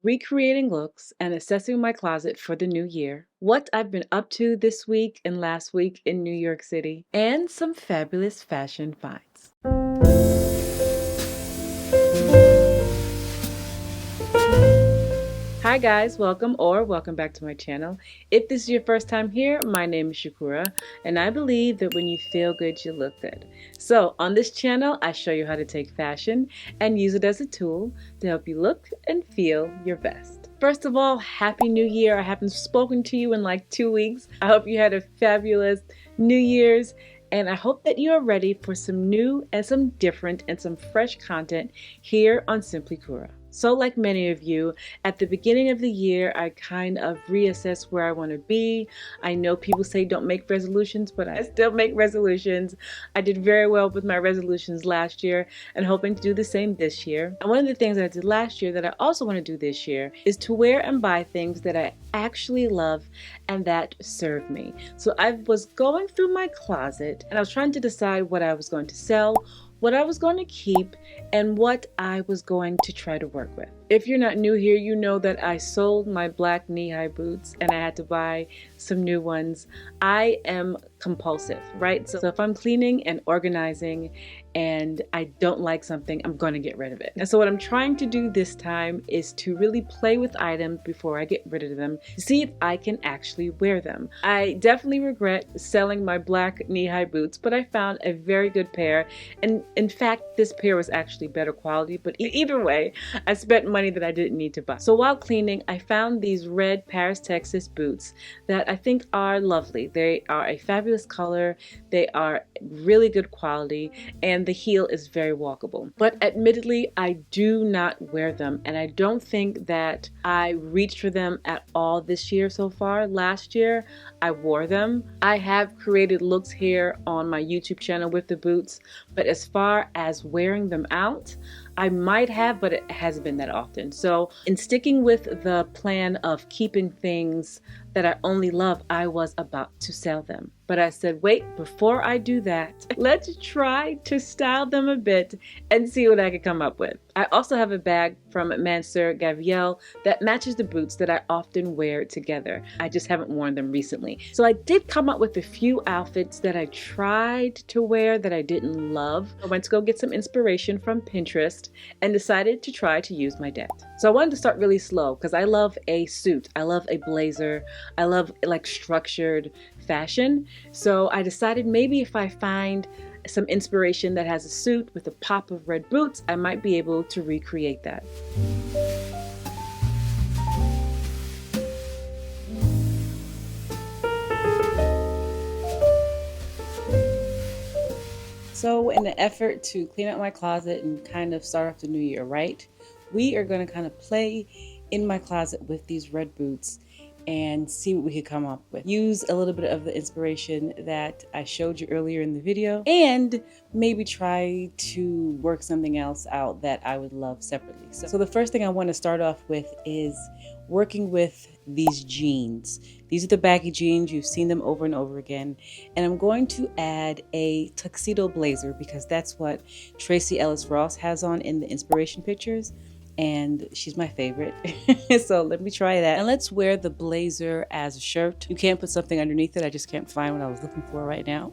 recreating looks and assessing my closet for the new year, what I've been up to this week and last week in New York City, and some fabulous fashion finds. Hi guys, welcome back to my channel. If this is your first time here, my name is Kura, and I believe that when you feel good, you look good. So on this channel, I show you how to take fashion and use it as a tool to help you look and feel your best. First of all, Happy New Year. I haven't spoken to you in like 2 weeks. I hope you had a fabulous New Year's. And I hope that you are ready for some new and some different and some fresh content here on Simply Kura. So like many of you, at the beginning of the year, I kind of reassess where I want to be. I know people say don't make resolutions, but I still make resolutions. I did very well with my resolutions last year and hoping to do the same this year. And one of the things that I did last year that I also want to do this year is to wear and buy things that I actually love and that serve me. So I was going through my closet and I was trying to decide what I was going to sell, what I was going to keep, and what I was going to try to work with. If you're not new here, you know that I sold my black knee-high boots and I had to buy some new ones. I am compulsive, right? So if I'm cleaning and organizing and I don't like something, I'm going to get rid of it. And so what I'm trying to do this time is to really play with items before I get rid of them to see if I can actually wear them. I definitely regret selling my black knee-high boots, but I found a very good pair. And in fact, this pair was actually better quality, but either way, I spent money that I didn't need to buy. So while cleaning, I found these red Paris, Texas boots that I think are lovely. They are a fabulous color, they are really good quality, and the heel is very walkable. But admittedly, I do not wear them, and I don't think that I reached for them at all this year so far. Last year, I wore them. I have created looks here on my YouTube channel with the boots, but as far as wearing them out, I might have, but it hasn't been that often. So in sticking with the plan of keeping things that I only love, I was about to sell them. But I said, wait, before I do that, let's try to style them a bit and see what I can come up with. I also have a bag from Mansur Gabriel that matches the boots that I often wear together. I just haven't worn them recently. So I did come up with a few outfits that I tried to wear that I didn't love. I went to go get some inspiration from Pinterest and decided to try to use my D.E.T. So I wanted to start really slow because I love a suit. I love a blazer. I love like structured fashion. So I decided maybe if I find some inspiration that has a suit with a pop of red boots, I might be able to recreate that. So in the effort to clean up my closet and kind of start off the new year, right? We are going to kind of play in my closet with these red boots and see what we could come up with. Use a little bit of the inspiration that I showed you earlier in the video and maybe try to work something else out that I would love separately. So the first thing I want to start off with is working with these jeans. These are the baggy jeans. You've seen them over and over again. And I'm going to add a tuxedo blazer because that's what Tracee Ellis Ross has on in the inspiration pictures. And she's my favorite. So let me try that. And let's wear the blazer as a shirt. You can't put something underneath it. I just can't find what I was looking for right now.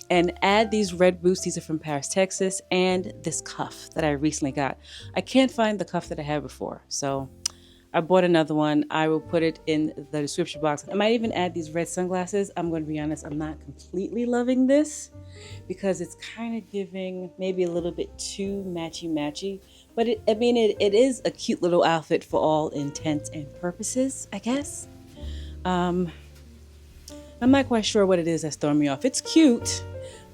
And add these red boots. These are from Paris, Texas. And this cuff that I recently got. I can't find the cuff that I had before. So I bought another one. I will put it in the description box. I might even add these red sunglasses. I'm going to be honest, I'm not completely loving this because it's kind of giving maybe a little bit too matchy-matchy. But it is a cute little outfit for all intents and purposes, I guess. I'm not quite sure what it is that's throwing me off. It's cute,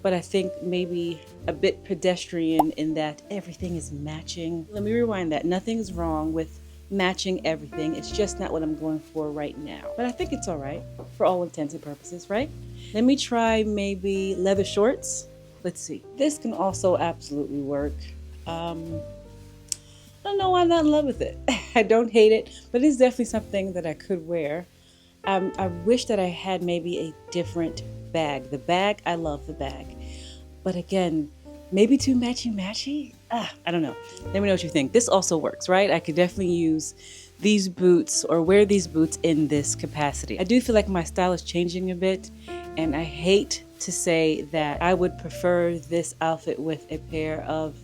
but I think maybe a bit pedestrian in that everything is matching. Let me rewind that. Nothing's wrong with matching everything. It's just not what I'm going for right now. But I think it's all right for all intents and purposes, right? Let me try maybe leather shorts. Let's see. This can also absolutely work. I don't know why I'm not in love with it. I don't hate it, but it's definitely something that I could wear. I wish that I had maybe a different bag. The bag, I love the bag. But again, maybe too matchy-matchy? I don't know. Let me know what you think. This also works, right? I could definitely use these boots or wear these boots in this capacity. I do feel like my style is changing a bit, and I hate to say that I would prefer this outfit with a pair of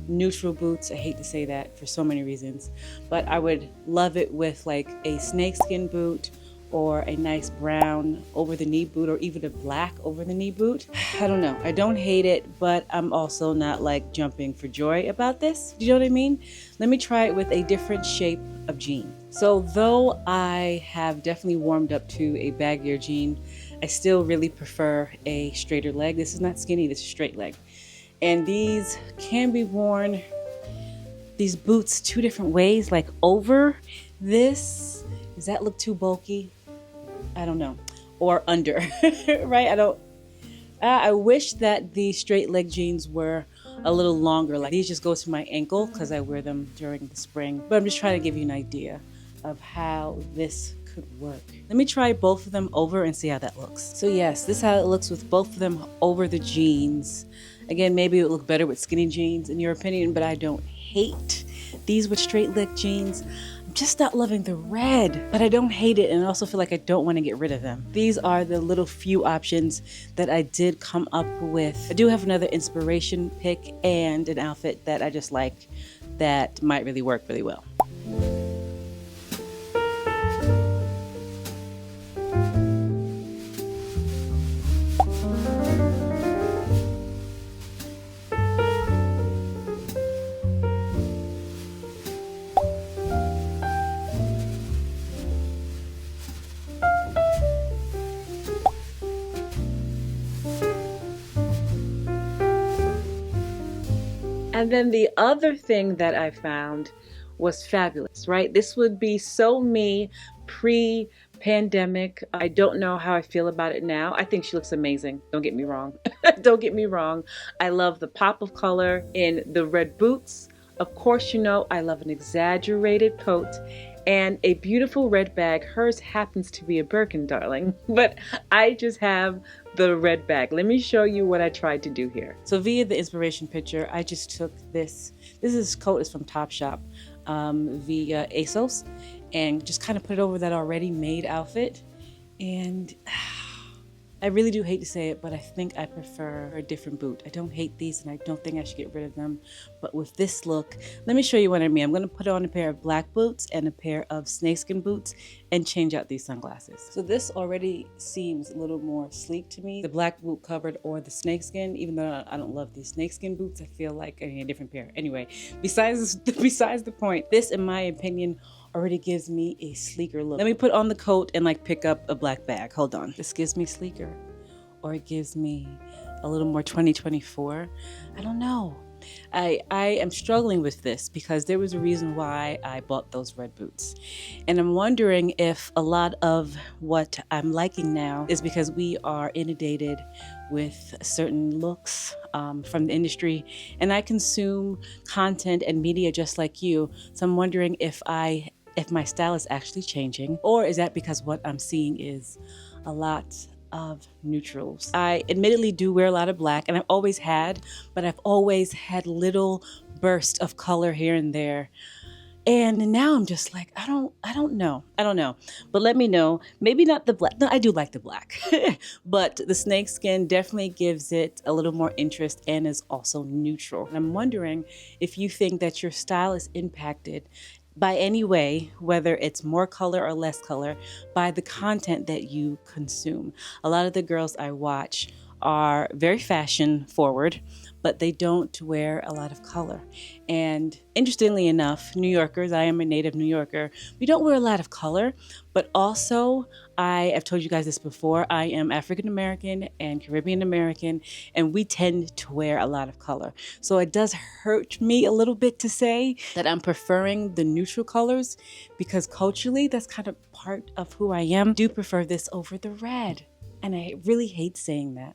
neutral boots. I hate to say that for so many reasons, but I would love it with like a snakeskin boot or a nice brown over the knee boot, or even a black over the knee boot. I don't know. I don't hate it, but I'm also not like jumping for joy about this. Do you know what I mean? Let me try it with a different shape of jean. So though I have definitely warmed up to a baggier jean, I still really prefer a straighter leg. This is not skinny, this is straight leg. And these can be worn, these boots, two different ways, like over this. Does that look too bulky? I don't know. Or under, right? I wish that the straight leg jeans were a little longer. Like these just go to my ankle because I wear them during the spring. But I'm just trying to give you an idea of how this could work. Let me try both of them over and see how that looks. So yes, this is how it looks with both of them over the jeans. Again, maybe it would look better with skinny jeans in your opinion, but I don't hate these with straight leg jeans. I'm just not loving the red, but I don't hate it, and I also feel like I don't want to get rid of them. These are the little few options that I did come up with. I do have another inspiration pick and an outfit that I just like that might really work really well. And then the other thing that I found was fabulous, right? This would be so me pre-pandemic. I don't know how I feel about it now. I think she looks amazing. Don't get me wrong. Don't get me wrong. I love the pop of color in the red boots. Of course, you know, I love an exaggerated coat and a beautiful red bag. Hers happens to be a Birkin, darling, but I just have the red bag. Let me show you what I tried to do here. So via the inspiration picture, I just took this coat is from Topshop via ASOS, and just kind of put it over that already made outfit. And I really do hate to say it, but I think I prefer a different boot. I don't hate these, and I don't think I should get rid of them. But with this look, let me show you what I mean. I'm going to put on a pair of black boots and a pair of snakeskin boots and change out these sunglasses. So this already seems a little more sleek to me. The black boot covered or the snakeskin, even though I don't love these snakeskin boots, I feel like I need a different pair. Anyway, besides the point, this, in my opinion, already gives me a sleeker look. Let me put on the coat and like pick up a black bag. Hold on. This gives me sleeker, or it gives me a little more 2024. I don't know. I am struggling with this because there was a reason why I bought those red boots. And I'm wondering if a lot of what I'm liking now is because we are inundated with certain looks from the industry, and I consume content and media just like you. So I'm wondering if my style is actually changing, or is that because what I'm seeing is a lot of neutrals. I admittedly do wear a lot of black, and I've always had, but I've always had little bursts of color here and there. And now I'm just like, I don't know. But let me know. Maybe not the black. No, I do like the black. But the snakeskin definitely gives it a little more interest and is also neutral. And I'm wondering if you think that your style is impacted by any way, whether it's more color or less color, by the content that you consume. A lot of the girls I watch are very fashion forward, but they don't wear a lot of color. And interestingly enough, New Yorkers, I am a native New Yorker, we don't wear a lot of color, but also I've told you guys this before, I am African American and Caribbean American, and we tend to wear a lot of color. So it does hurt me a little bit to say that I'm preferring the neutral colors, because culturally that's kind of part of who I am. I do prefer this over the red, and I really hate saying that.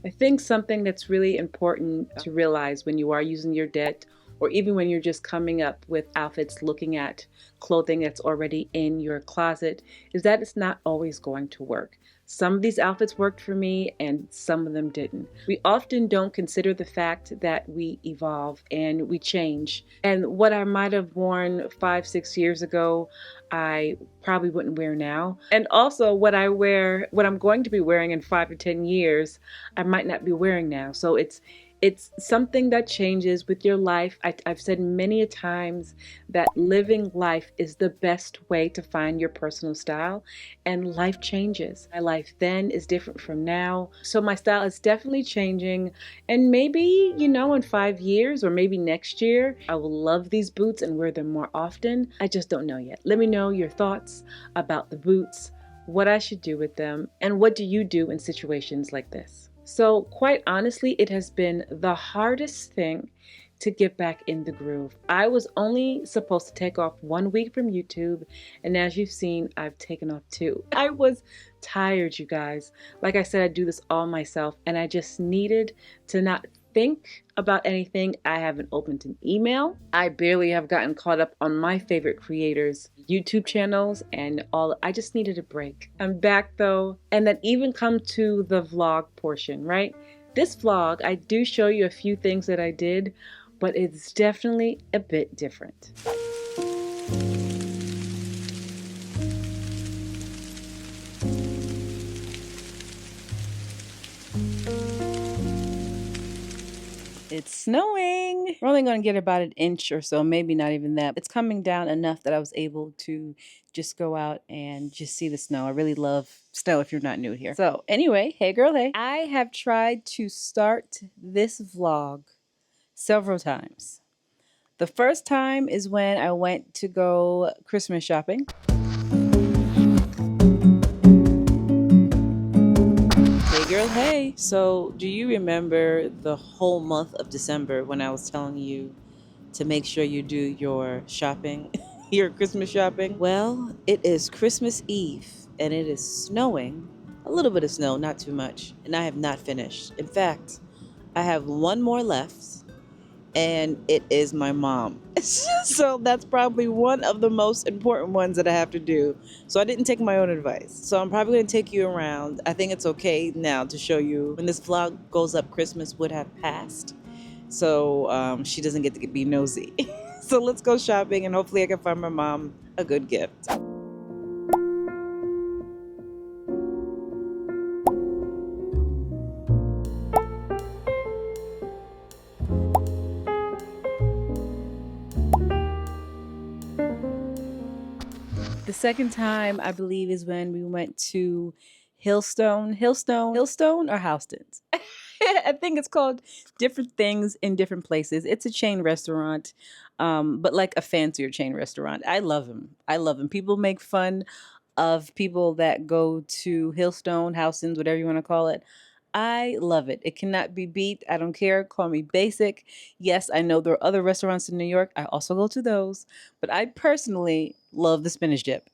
I think something that's really important to realize when you are using your debt, or even when you're just coming up with outfits, looking at clothing that's already in your closet, is that it's not always going to work. Some of these outfits worked for me and some of them didn't. We often don't consider the fact that we evolve and we change. And what I might have worn 5, 6 years ago, I probably wouldn't wear now. And also what I'm going to be wearing in 5 to 10 years, I might not be wearing now. So it's something that changes with your life. I've said many a times that living life is the best way to find your personal style, and life changes. My life then is different from now. So my style is definitely changing, and maybe, in 5 years or maybe next year, I will love these boots and wear them more often. I just don't know yet. Let me know your thoughts about the boots, what I should do with them, and what do you do in situations like this? So quite honestly, it has been the hardest thing to get back in the groove. I was only supposed to take off 1 week from YouTube, and as you've seen, I've taken off 2. I was tired, you guys. Like I said, I do this all myself, and I just needed to not think about anything. I haven't opened an email. I barely have gotten caught up on my favorite creators' YouTube channels and all. I just needed a break. I'm back though, and that even come to the vlog portion, right? This vlog, I do show you a few things that I did, but it's definitely a bit different. It's snowing. We're only going to get about an inch or so, maybe not even that. It's coming down enough that I was able to just go out and just see the snow. I really love snow if you're not new here. So anyway, hey girl, hey. I have tried to start this vlog several times. The first time is when I went to go Christmas shopping. Girl, hey. So do you remember the whole month of December when I was telling you to make sure you do your shopping, your Christmas shopping? Well, it is Christmas Eve and it is snowing. A little bit of snow, not too much. And I have not finished. In fact, I have one more left, and it is my mom. So that's probably one of the most important ones that I have to do. So I didn't take my own advice. So I'm probably going to take you around. I think it's okay now to show you when this vlog goes up, Christmas would have passed. So she doesn't get to be nosy. So let's go shopping and hopefully I can find my mom a good gift. The second time, I believe, is when we went to Hillstone or Houston's. I think it's called different things in different places. It's a chain restaurant, but like a fancier chain restaurant. I love them. I love them. People make fun of people that go to Hillstone, Houston's, whatever you want to call it. I love it. It cannot be beat. I don't care. Call me basic. Yes, I know there are other restaurants in New York. I also go to those. But I personally love the spinach dip.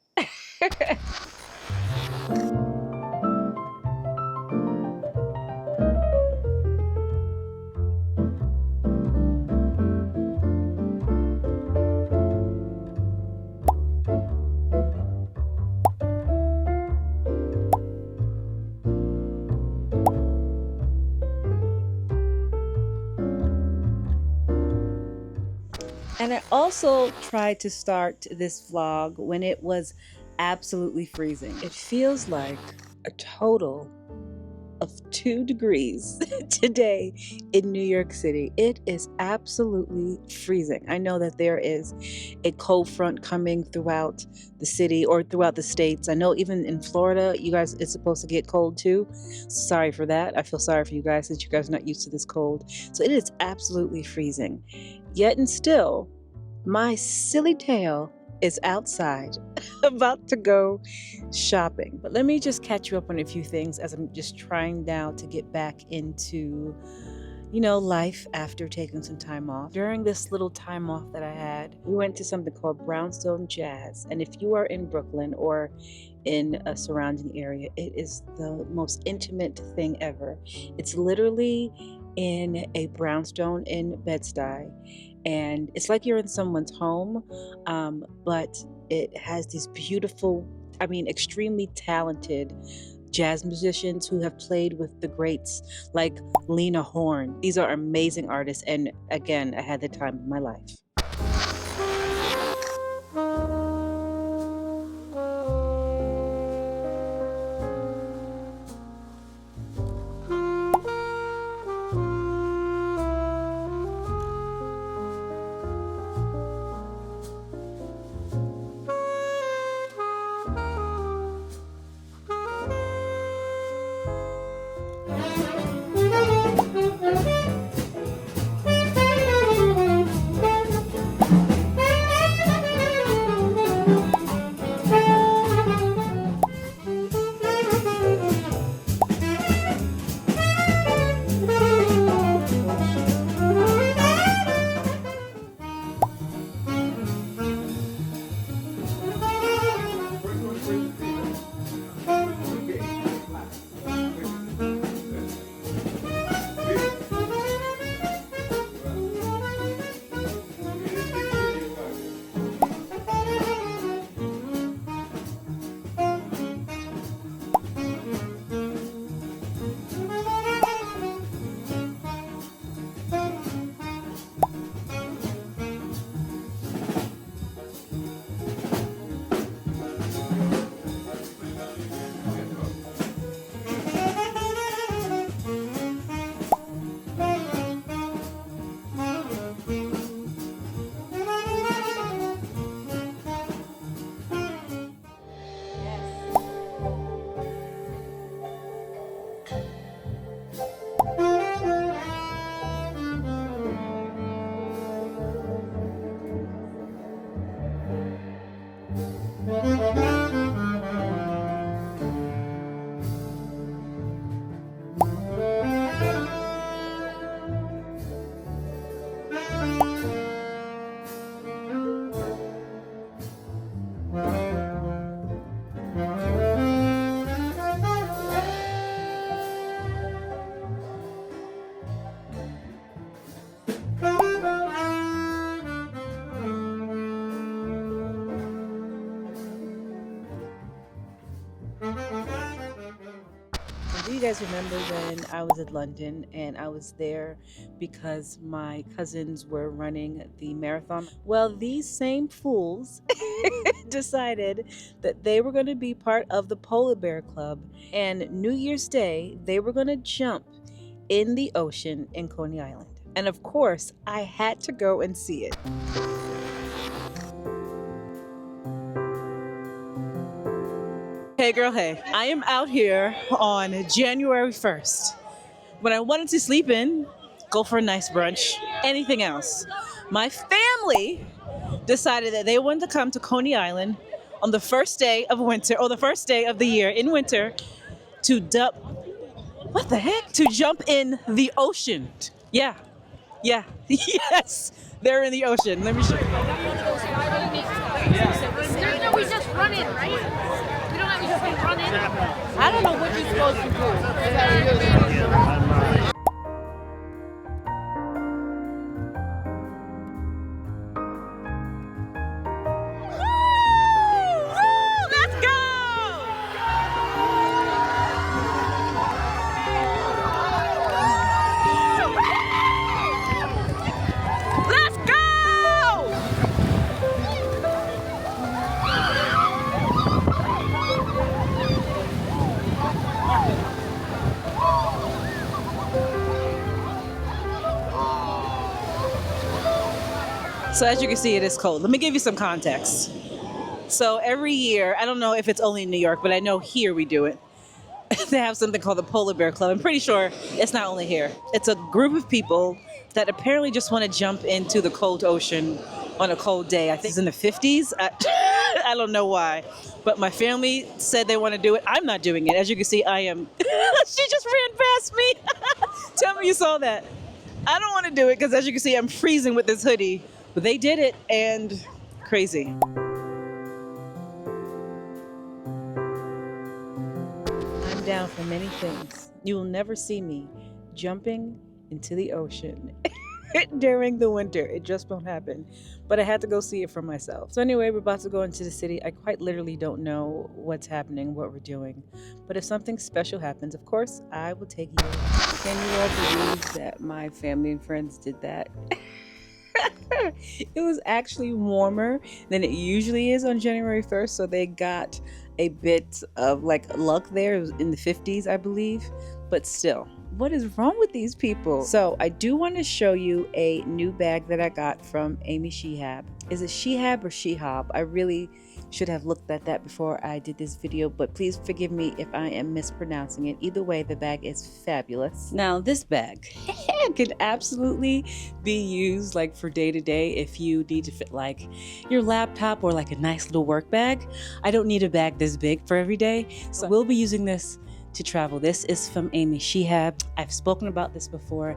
And I also tried to start this vlog when it was absolutely freezing. It feels like a total of 2 degrees today in New York City. It is absolutely freezing. I know that there is a cold front coming throughout the city or throughout the states. I know even in Florida, you guys, it's supposed to get cold too. Sorry for that. I feel sorry for you guys since you guys are not used to this cold. So it is absolutely freezing. Yet and still, my silly tail is outside about to go shopping. But let me just catch you up on a few things as I'm just trying now to get back into, life after taking some time off. During this little time off that I had, we went to something called Brownstone Jazz. And if you are in Brooklyn or in a surrounding area. It is the most intimate thing ever. It's literally in a brownstone in Bed-Stuy, and it's like you're in someone's home, but it has these beautiful, I mean, extremely talented jazz musicians who have played with the greats like Lena Horne. These are amazing artists, and again, I had the time of my life. Do you guys remember when I was in London and I was there because my cousins were running the marathon? Well, these same fools decided that they were going to be part of the Polar Bear Club, and New Year's Day, they were going to jump in the ocean in Coney Island. And of course, I had to go and see it. Hey girl, hey. I am out here on January 1st. When I wanted to sleep in, go for a nice brunch, anything else. My family decided that they wanted to come to Coney Island on the first day of winter, or the first day of the year in winter, to what the heck? To jump in the ocean. Yeah, yes, they're in the ocean. Let me show you. We just run in, right? We don't have to just run in. I don't know what you're supposed to do. So as you can see, it is cold. Let me give you some context. So every year, I don't know if it's only in New York, but I know here we do it. They have something called the Polar Bear Club. I'm pretty sure it's not only here. It's a group of people that apparently just want to jump into the cold ocean on a cold day. I think it's in the 50s. I don't know why. But my family said they want to do it. I'm not doing it. As you can see, I am. She just ran past me. Tell me you saw that. I don't want to do it because as you can see, I'm freezing with this hoodie. But they did it, and crazy. down for many things. You will never see me jumping into the ocean during the winter. It just won't happen. But I had to go see it for myself. So anyway, we're about to go into the city. I quite literally don't know what's happening, what we're doing. But if something special happens, of course, I will take you. Can you all believe that my family and friends did that? It was actually warmer than it usually is on January 1st, so they got a bit of like luck there. It was in the 50s, I believe, but still, what is wrong with these people? So I do want to show you a new bag that I got from Amy Shehab. Is it Shehab or Shehab? I really should have looked at that before I did this video, but please forgive me if I am mispronouncing it. Either way, the bag is fabulous. Now this bag can absolutely be used like for day to day if you need to fit like your laptop or like a nice little work bag. I don't need a bag this big for every day, so we'll be using this to travel. This is from Amy Shehab. I've spoken about this before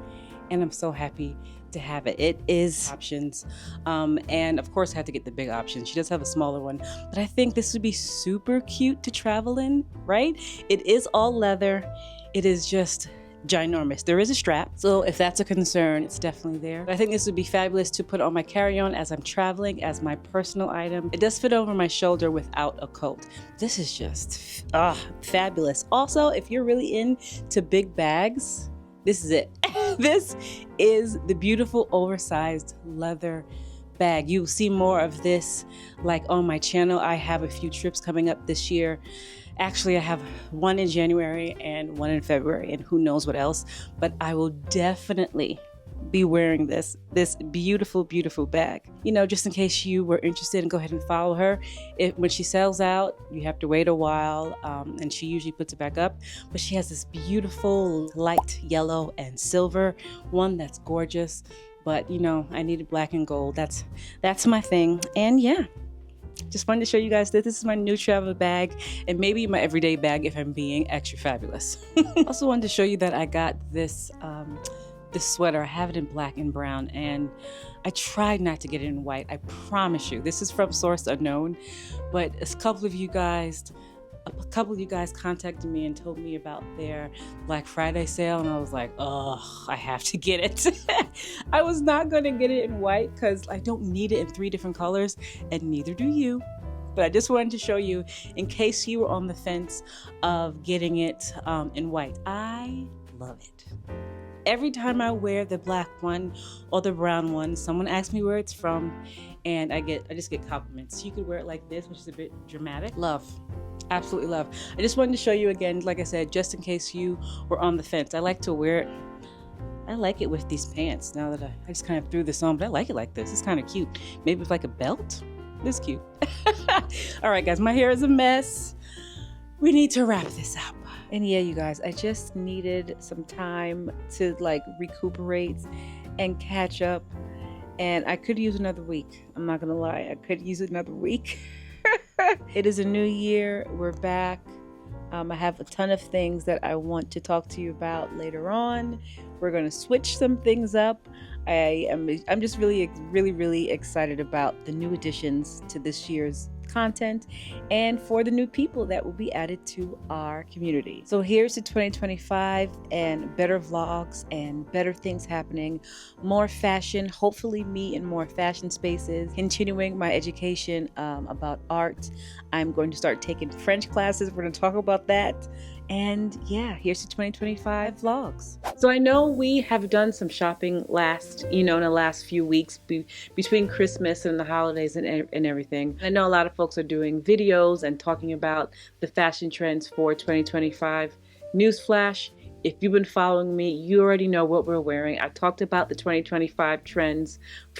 and I'm so happy to have it. It is options, and of course I had to get the big option. She does have a smaller one, but I think this would be super cute to travel in, right? It is all leather. It is just ginormous. There is a strap, so if that's a concern, it's definitely there. But I think this would be fabulous to put on my carry-on as I'm traveling, as my personal item. It does fit over my shoulder without a coat. This is just fabulous. Also, if you're really into big bags, this is it. This is the beautiful oversized leather bag. You will see more of this like on my channel. I have a few trips coming up this year. Actually, I have one in January and one in February and who knows what else, but I will definitely be wearing this beautiful, beautiful bag. You know, just in case you were interested, and go ahead and follow her. When she sells out, you have to wait a while, and she usually puts it back up. But she has this beautiful light yellow and silver one that's gorgeous. But you know, I needed black and gold. That's my thing. And yeah, just wanted to show you guys that this is my new travel bag and maybe my everyday bag if I'm being extra fabulous. Also wanted to show you that I got this this sweater. I have it in black and brown, and I tried not to get it in white. I promise you, this is from source unknown, but a couple of you guys contacted me and told me about their Black Friday sale, and I was like, oh, I have to get it. I was not going to get it in white because I don't need it in 3 different colors, and neither do you. But I just wanted to show you in case you were on the fence of getting it in white. I love it. Every time I wear the black one or the brown one, someone asks me where it's from, and I just get compliments. You could wear it like this, which is a bit dramatic. Love. Absolutely love. I just wanted to show you again, like I said, just in case you were on the fence. I like to wear it. I like it with these pants. Now that I just kind of threw this on, but I like it like this. It's kind of cute. Maybe with like a belt. This cute. All right, guys, my hair is a mess. We need to wrap this up. And yeah, you guys, I just needed some time to like recuperate and catch up. And I could use another week. I'm not gonna lie, I could use another week. It is a new year. We're back. I have a ton of things that I want to talk to you about later on. We're going to switch some things up. I'm just really excited about the new additions to this year's content and for the new people that will be added to our community. So here's to 2025 and better vlogs and better things happening, more fashion, hopefully me in more fashion spaces, continuing my education about art. I'm going to start taking French classes. We're going to talk about that. And yeah, here's to 2025 vlogs. So I know we have done some shopping in the last few weeks between Christmas and the holidays and everything. I know a lot of folks are doing videos and talking about the fashion trends for 2025. Newsflash, if you've been following me, you already know what we're wearing. I talked about the 2025 trends,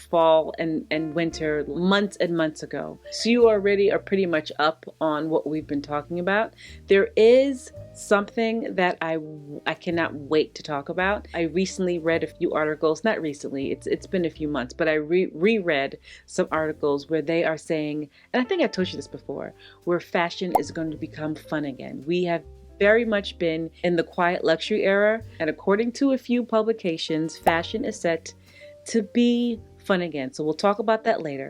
fall and winter, months and months ago. So you already are pretty much up on what we've been talking about. There is something that I cannot wait to talk about. I recently read a few articles, not recently, it's been a few months, but I reread some articles where they are saying, and I think I told you this before, where fashion is going to become fun again. We have very much been in the quiet luxury era, and according to a few publications, fashion is set to be fun again. So we'll talk about that later.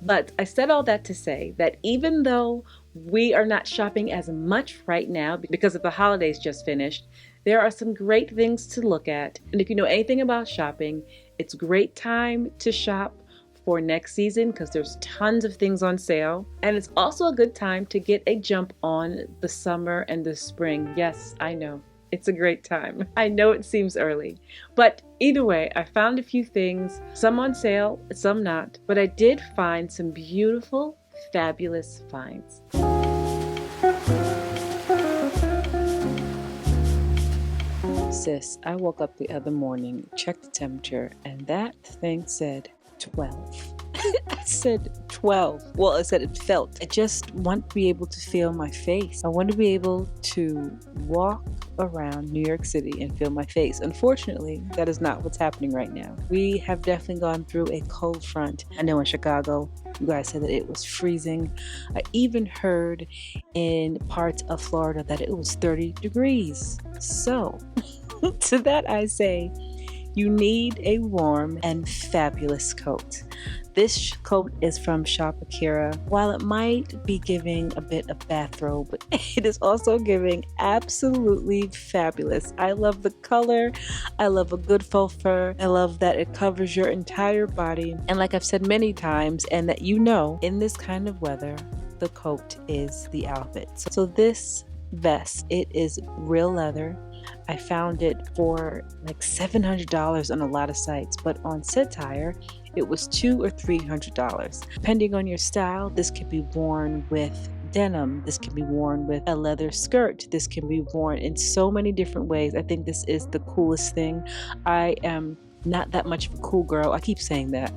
But I said all that to say that even though We are not shopping as much right now because of the holidays just finished. There are some great things to look at. And if you know anything about shopping, it's a great time to shop for next season because there's tons of things on sale. And it's also a good time to get a jump on the summer and the spring. Yes, I know. It's a great time. I know it seems early, but either way, I found a few things, some on sale, some not, but I did find some beautiful, fabulous finds. Sis, I woke up the other morning, checked the temperature, and that thing said 12. I said 12. Well, I said it felt. I just want to be able to feel my face. I want to be able to walk around New York City and feel my face. Unfortunately, that is not what's happening right now. We have definitely gone through a cold front. I know in Chicago, you guys said that it was freezing. I even heard in parts of Florida that it was 30 degrees. So, to that I say, you need a warm and fabulous coat. This coat is from shop Kura. While it might be giving a bit of bathrobe, it is also giving absolutely fabulous. I love the color. I love a good faux fur. I love that it covers your entire body. And like I've said many times, and that you know, in this kind of weather, the coat is the outfit. So this vest, it is real leather. I found it for like $700 on a lot of sites, but on Satire, it was $200 or $300. Depending on your style, this can be worn with denim. This can be worn with a leather skirt. This can be worn in so many different ways. I think this is the coolest thing. I am not that much of a cool girl. I keep saying that.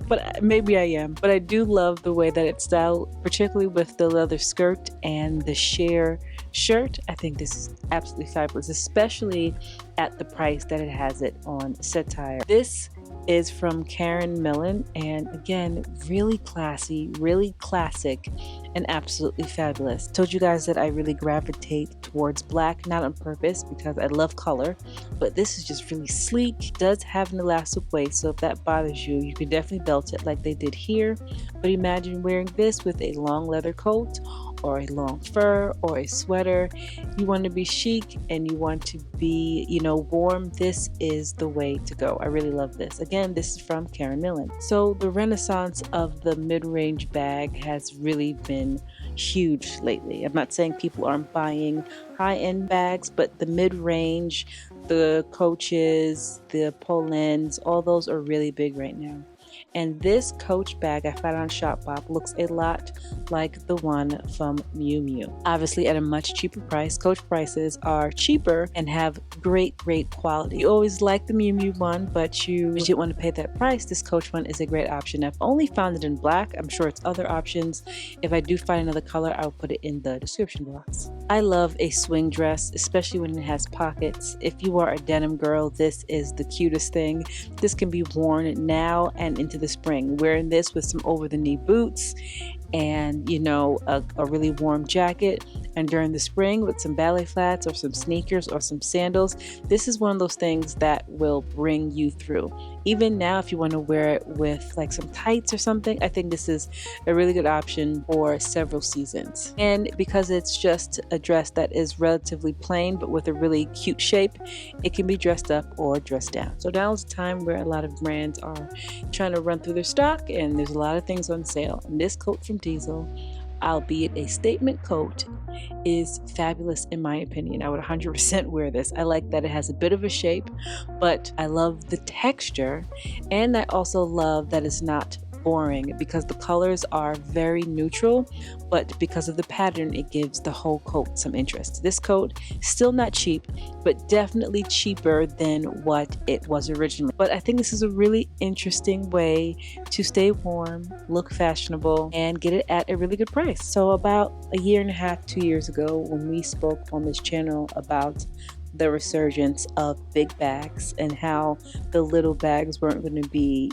But maybe I am. But I do love the way that it's styled, particularly with the leather skirt and the sheer shirt. I think this is absolutely fabulous, especially at the price that it has it on Satire. This is from Karen Millen, and again, really classy, really classic, and absolutely fabulous. Told you guys that I really gravitate towards black, not on purpose because I love color, but this is just really sleek. Does have an elastic waist, so if that bothers you, you can definitely belt it like they did here. But imagine wearing this with a long leather coat or a long fur or a sweater. You want to be chic and you want to be, warm. This is the way to go. I really love this. Again, this is from Karen Millen. So the renaissance of the mid-range bag has really been huge lately. I'm not saying people aren't buying high-end bags, but the mid-range, the Coaches, the Polens, all those are really big right now. And this Coach bag I found on Shopbop looks a lot like the one from Miu Miu. Obviously at a much cheaper price. Coach prices are cheaper and have great quality. You always like the Miu Miu one, but you didn't want to pay that price. This Coach one is a great option. I've only found it in black. I'm sure it's other options. If I do find another color, I'll put it in the description box. I love a swing dress, especially when it has pockets. If you are a denim girl, this is the cutest thing. This can be worn now and into the spring. Wearing this with some over the knee boots and a really warm jacket, and during the spring with some ballet flats or some sneakers or some sandals, this is one of those things that will bring you through. Even now, if you want to wear it with like some tights or something, I think this is a really good option for several seasons. And because it's just a dress that is relatively plain but with a really cute shape, it can be dressed up or dressed down. So now is a time where a lot of brands are trying to run through their stock, and there's a lot of things on sale. And this coat from Diesel, albeit a statement coat, is fabulous in my opinion. I would 100% wear this. I like that it has a bit of a shape, but I love the texture, and I also love that it's not boring because the colors are very neutral, but because of the pattern, it gives the whole coat some interest. This coat, still not cheap, but definitely cheaper than what it was originally. But I think this is a really interesting way to stay warm, look fashionable, and get it at a really good price. So about a year and a half, 2 years ago, when we spoke on this channel about the resurgence of big bags and how the little bags weren't going to be,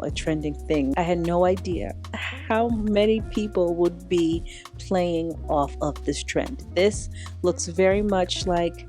a trending thing, I had no idea how many people would be playing off of this trend. This looks very much like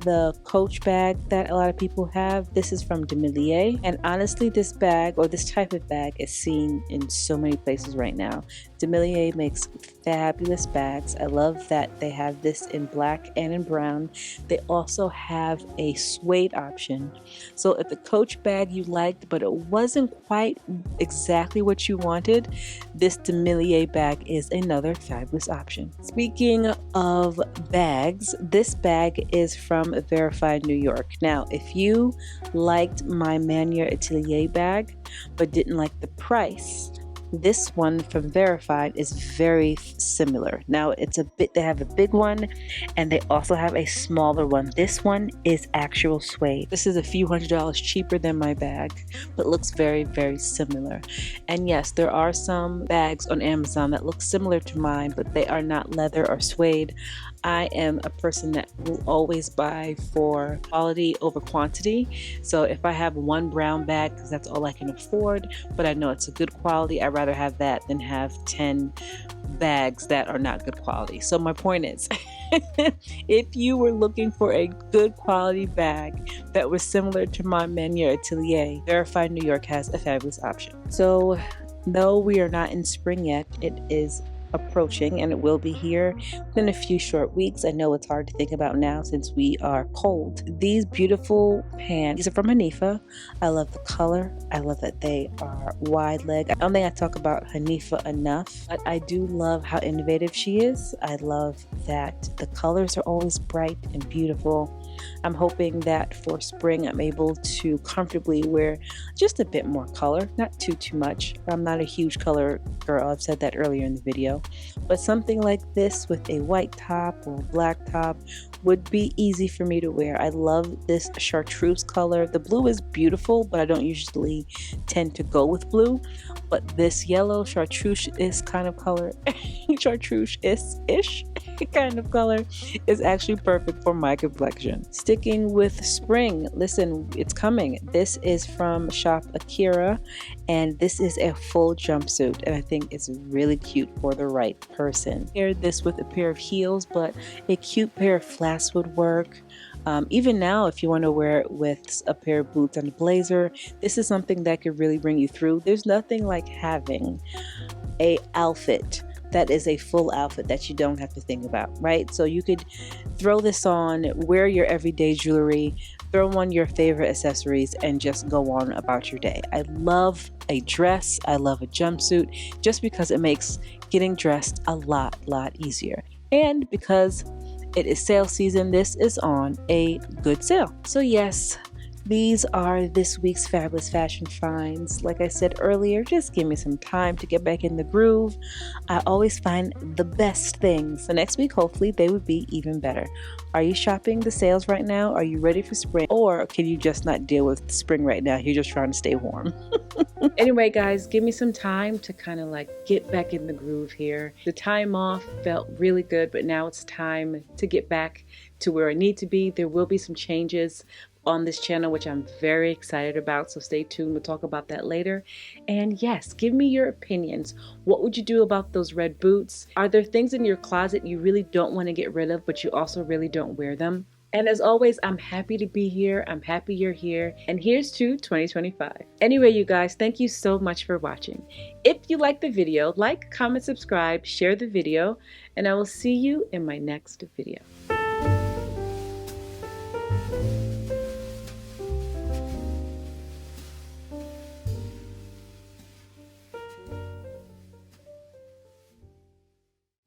the Coach bag that a lot of people have. This is from D.E.T, and honestly this bag, or this type of bag, is seen in so many places right now. D.E.T makes fabulous bags. I love that they have this in black and in brown. They also have a suede option. So if the Coach bag you liked but it wasn't quite exactly what you wanted, this D.E.T bag is another fabulous option. Speaking of bags, this bag is from Verified New York. Now, if you liked my Manier Atelier bag but didn't like the price, this one from Verified is very similar. Now it's a bit, they have a big one and they also have a smaller one. This one is actual suede. This is a few $100s cheaper than my bag, but looks very, very similar. And yes, there are some bags on Amazon that look similar to mine, but they are not leather or suede. I am a person that will always buy for quality over quantity. So if I have one brown bag, because that's all I can afford, but I know it's a good quality, I'd rather have that than have 10 bags that are not good quality. So my point is, if you were looking for a good quality bag that was similar to my Manier Atelier, Verified New York has a fabulous option. So though we are not in spring yet, it is approaching and it will be here within a few short weeks. I know it's hard to think about now since we are cold. These beautiful pants, these are from Hanifa. I love the color. I love that they are wide leg. I don't think I talk about Hanifa enough, but I do love how innovative she is. I love that the colors are always bright and beautiful. I'm hoping that for spring I'm able to comfortably wear just a bit more color, not too much. I'm not a huge color girl, I've said that earlier in the video, but something like this with a white top or black top would be easy for me to wear. I love this chartreuse color. The blue is beautiful, but I don't usually tend to go with blue, but this yellow chartreuse-ish kind of color, chartreuse-ish kind of color is actually perfect for my complexion. Sticking with spring, listen, it's coming. This is from shop Kura, and this is a full jumpsuit, and I think it's really cute for the right person. Paired this with a pair of heels, but a cute pair of flats would work. Even now, if you want to wear it with a pair of boots and a blazer, this is something that could really bring you through. There's nothing like having a outfit that is a full outfit that you don't have to think about, right? So you could throw this on, wear your everyday jewelry, throw on your favorite accessories, and just go on about your day. I love a dress, I love a jumpsuit, just because it makes getting dressed a lot easier. And because it is sale season, this is on a good sale. So yes, these are this week's fabulous fashion finds. Like I said earlier, just give me some time to get back in the groove. I always find the best things. So next week, hopefully, they would be even better. Are you shopping the sales right now? Are you ready for spring? Or can you just not deal with spring right now? You're just trying to stay warm. Anyway, guys, give me some time to kind of like get back in the groove here. The time off felt really good, but now it's time to get back to where I need to be. There will be some changes on this channel, which I'm very excited about, so stay tuned. We'll talk about that later. And yes, give me your opinions. What would you do about those red boots? Are there things in your closet you really don't want to get rid of, but you also really don't wear them? And as always, I'm happy to be here. I'm happy you're here. And here's to 2025. Anyway, you guys, thank you so much for watching. If you liked the video, like, comment, subscribe, share the video, and I will see you in my next video.